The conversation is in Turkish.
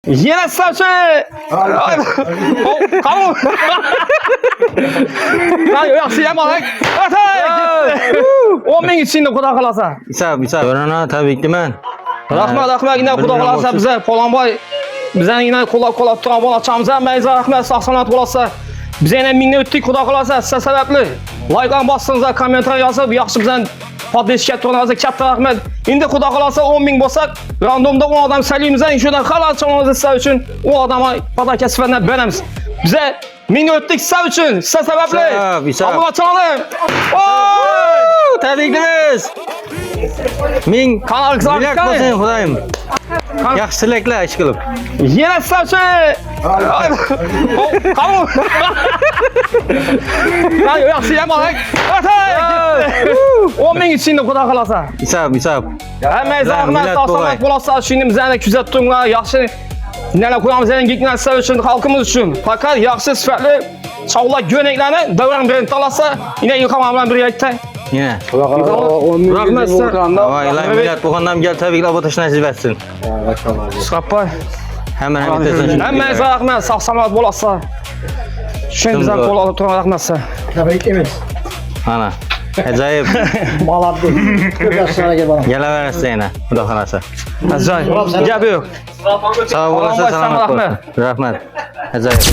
Yine saçı. Kamu. Lan yaxshi yamalak. 10 ming içinde Xudo xolasa. Isab. Ko'rana tabriklayman. Rahmat, yine Xudo xolasa bize Polonboy bizani yine qo'llab-quvvatlab turgan bolachamiz ham mayza rahmat, sog' salomat bo'lasiz. Biz yana mingni o'tdik Xudo xolasa siz sababli. Like bossingizlar, kommentariy yozib, yaxshi bizdan podpishga turganingizga katta rahmat. Endi Xudo xolasa 10 ming bo'lsak, randomda 10 odam saylaymiz, shundan xalos chog'ingizni sizlar uchun u odamga podaka sifatida beramiz. Biza ming o'tdik sizlar uchun, siz sababli. Alloh taolam. Tabriklaymiz. Ming Kanalga millat bo'lsin xudoyim. Yaxshi tilaklar ish qilib. Yine saçı. Kamu. Lan yaxshi yamalak. 10 ming içinde Xudo xolasa. Isab. Hammangiz rahmat, sog' salomat bo'lasiz. Shuni bizani kuzatib turinglar. Yaxshi nelar qo'yamiz, yangi gignatsiya uchun, xalqimiz uchun. Faqat yaxshi sifatli chog'lar go'naklarni davran bilan tanlasa, yine ilhom bilan birgalikda. Yine. Rahmat sizga. Voy, millat bo'lgandan gal tabriklar o'tish nasib etsin. Saqpay. Hamma bittasin. Hammangiz rahmat, sog' salomat bo'lasiz. Shuni bizdan qo'l olib turgan rahmat sizga. Tabriklaymiz. Mana. Ajoyib. Malabdi. Ko'p yaxshilarga boraman. Gelaverasiz yana, xudo xolasa. Ajoyib. Gap yo'q. Sog' bo'lasiz, salomat bo'lasiz. Rahmat. Ajoyib.